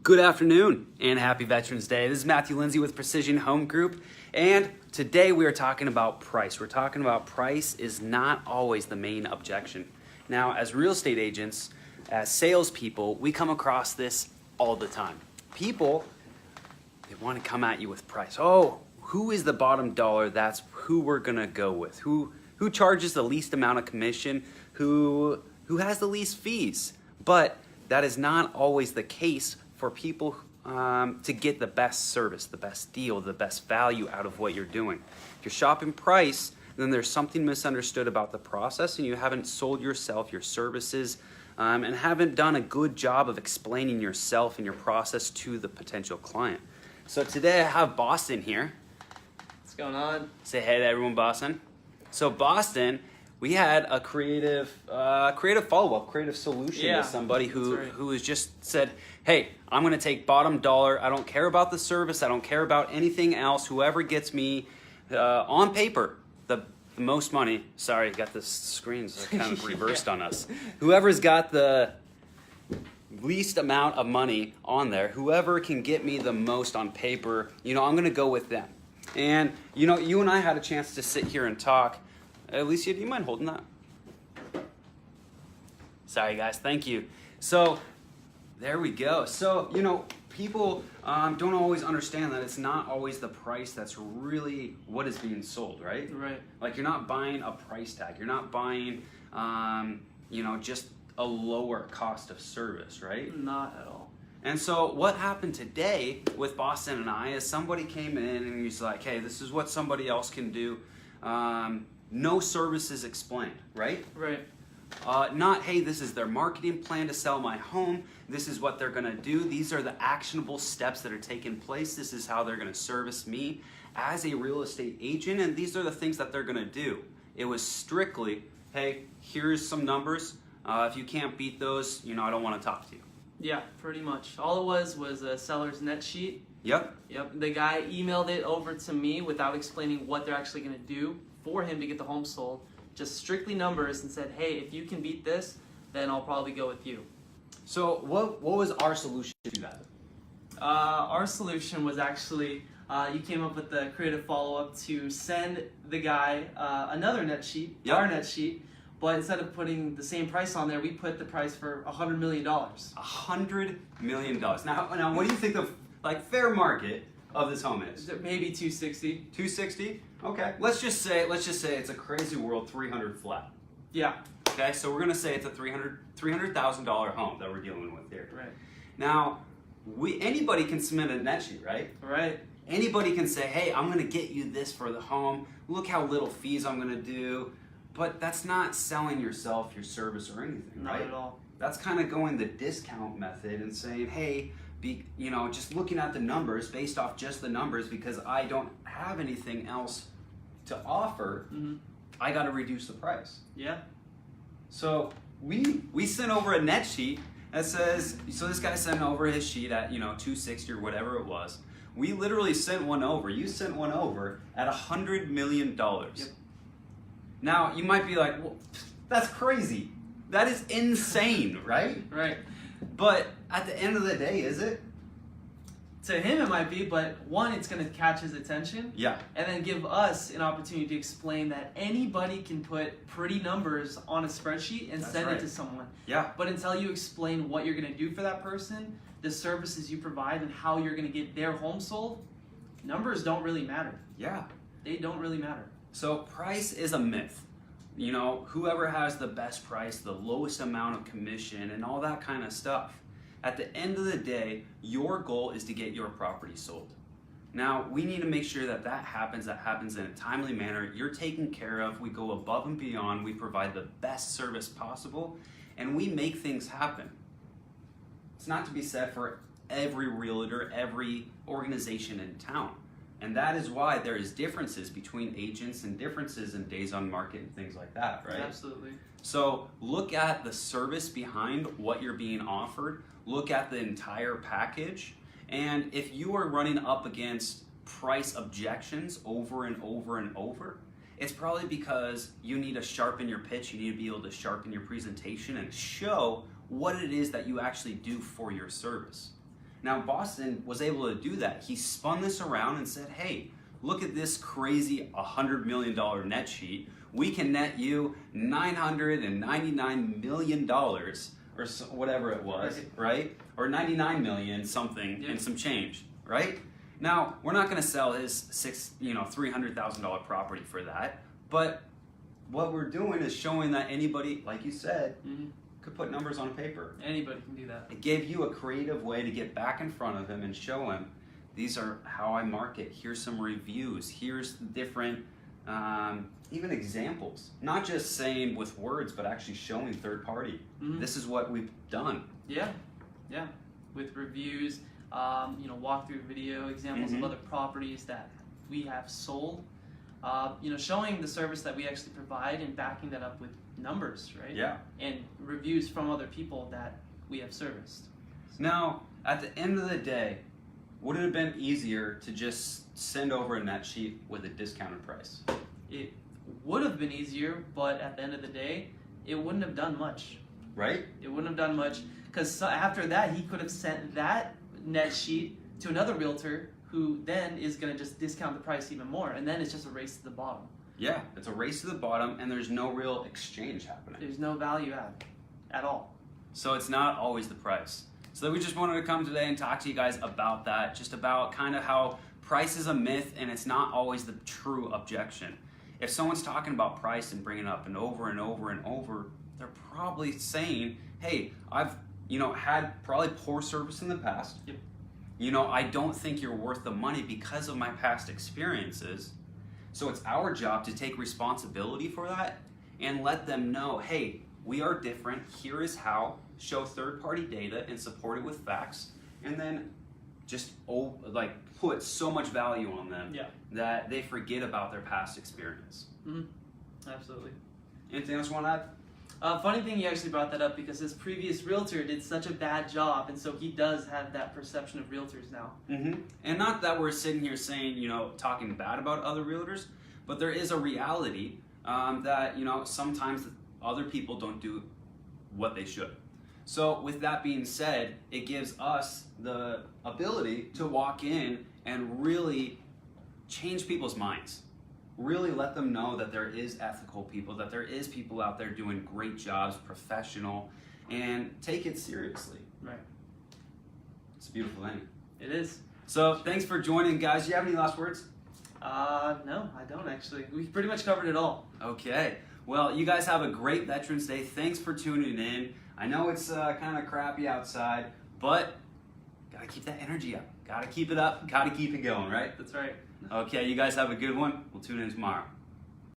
Good afternoon and happy Veterans Day. This is Matthew Lindsay with Precision Home Group, and today we are talking about price. We're talking about price is not always the main objection. Now, as real estate agents, as salespeople, we come across this all the time. People, they want to come at you with price. Oh, who is the bottom dollar? That's who we're gonna go with. Who charges the least amount of commission? Who has the least fees? But that is not always the case for people to get the best service, the best deal, the best value out of what you're doing. If you're shopping price, then there's something misunderstood about the process and you haven't sold yourself, your services, and haven't done a good job of explaining yourself and your process to the potential client. So today I have Boston here. What's going on? Say hey to everyone, Boston. So Boston, we had a creative follow-up, creative solution to somebody who has just said, hey, I'm gonna take bottom dollar. I don't care about the service. I don't care about anything else. Whoever gets me on paper the most money. Sorry, got the screens kind of reversed on us. Whoever's got the least amount of money on there, whoever can get me the most on paper, I'm gonna go with them. And you and I had a chance to sit here and talk. Alicia, do you mind holding that? Sorry guys, thank you. So there we go. So, people don't always understand that it's not always the price that's really what is being sold, right? Right. Like you're not buying a price tag. You're not buying, just a lower cost of service, right? Not at all. And so what happened today with Boston and I is somebody came in and he's like, hey, this is what somebody else can do. No services explained, right? Right. Not, hey, this is their marketing plan to sell my home. This is what they're going to do. These are the actionable steps that are taking place. This is how they're going to service me as a real estate agent. And these are the things that they're going to do. It was strictly, hey, here's some numbers. If you can't beat those, I don't want to talk to you. Yeah, pretty much. All it was a seller's net sheet. Yep. The guy emailed it over to me without explaining what they're actually going to do for him to get the home sold. Just strictly numbers and said, hey, if you can beat this, then I'll probably go with you. So what was our solution to that? Our solution was actually, you came up with the creative follow-up to send the guy another net sheet, our net sheet, but instead of putting the same price on there, we put the price for $100 million. $100 million. Now what do you think the fair market of this home is? Maybe 260. 260? Okay. Let's just say it's a crazy world 300 flat. Yeah. Okay, so we're gonna say it's a $300,000 home that we're dealing with here. Right. Now, anybody can submit a net sheet, right? Right. Anybody can say, hey, I'm gonna get you this for the home. Look how little fees I'm gonna do. But that's not selling yourself, your service, or anything, right? Not at all. That's kind of going the discount method and saying, hey, just looking at the numbers based off just the numbers because I don't have anything else to offer, I got to reduce the price. Yeah. So we sent over a net sheet that says, so this guy sent over his sheet at 260 or whatever it was. We literally sent one over. You sent one over at $100 million. Yep. Now you might be like, well, that's crazy. That is insane, right? Right. But at the end of the day, is it? To him it might be, but one, it's going to catch his attention. Yeah. And then give us an opportunity to explain that anybody can put pretty numbers on a spreadsheet and send it to someone. Yeah. But until you explain what you're going to do for that person, the services you provide, and how you're going to get their home sold, numbers don't really matter. Yeah. They don't really matter. So price is a myth. Whoever has the best price, the lowest amount of commission, and all that kind of stuff. At the end of the day, your goal is to get your property sold. Now, we need to make sure that happens in a timely manner. You're taken care of. We go above and beyond. We provide the best service possible, and we make things happen. It's not to be said for every realtor, every organization in town. And that is why there is differences between agents and differences in days on market and things like that, right? Absolutely. So look at the service behind what you're being offered. Look at the entire package. And if you are running up against price objections over and over and over, it's probably because you need to sharpen your pitch. You need to be able to sharpen your presentation and show what it is that you actually do for your service. Now Boston was able to do that. He spun this around and said, hey, look at this crazy $100 million net sheet. We can net you $999 million, or whatever it was, right? Or 99 million something and some change, right? Now, we're not going to sell his $300,000 property for that, but what we're doing is showing that anybody, like you said, could put numbers on paper. Anybody can do that. It gave you a creative way to get back in front of him and show him, these are how I market. Here's some reviews. Here's the different, even examples. Not just saying with words, but actually showing third party. This is what we've done. Yeah, with reviews, walkthrough video, examples of other properties that we have sold. Showing the service that we actually provide and backing that up with numbers, right? Yeah. And reviews from other people that we have serviced. Now, at the end of the day, would it have been easier to just send over a net sheet with a discounted price? It would have been easier, but at the end of the day, it wouldn't have done much. Right? It wouldn't have done much, because after that, he could have sent that net sheet to another realtor who then is going to just discount the price even more, and then it's just a race to the bottom. Yeah, it's a race to the bottom, and there's no real exchange happening. There's no value add at all. So it's not always the price. So we just wanted to come today and talk to you guys about that, just about kind of how price is a myth, and it's not always the true objection. If someone's talking about price and bringing it up and over and over and over, they're probably saying, hey, I've had probably poor service in the past. Yep. I don't think you're worth the money because of my past experiences. So it's our job to take responsibility for that and let them know, hey, we are different. Here is how. Show third-party data and support it with facts, and then just put so much value on them that they forget about their past experience. Absolutely. Anything else you want to add? Funny thing you actually brought that up, because his previous realtor did such a bad job, and so he does have that perception of realtors now. And not that we're sitting here saying, talking bad about other realtors, but there is a reality that, sometimes other people don't do what they should. So with that being said, it gives us the ability to walk in and really change people's minds. Really let them know that there is ethical people, that there is people out there doing great jobs, professional, and take it seriously. Right. It's a beautiful thing. It is. So thanks for joining, guys. Do you have any last words? No, I don't actually. We pretty much covered it all. Okay. Well, you guys have a great Veterans Day. Thanks for tuning in. I know it's kind of crappy outside, but gotta keep that energy up. Gotta keep it up. Gotta keep it going, right? That's right. Okay, you guys have a good one. We'll tune in tomorrow.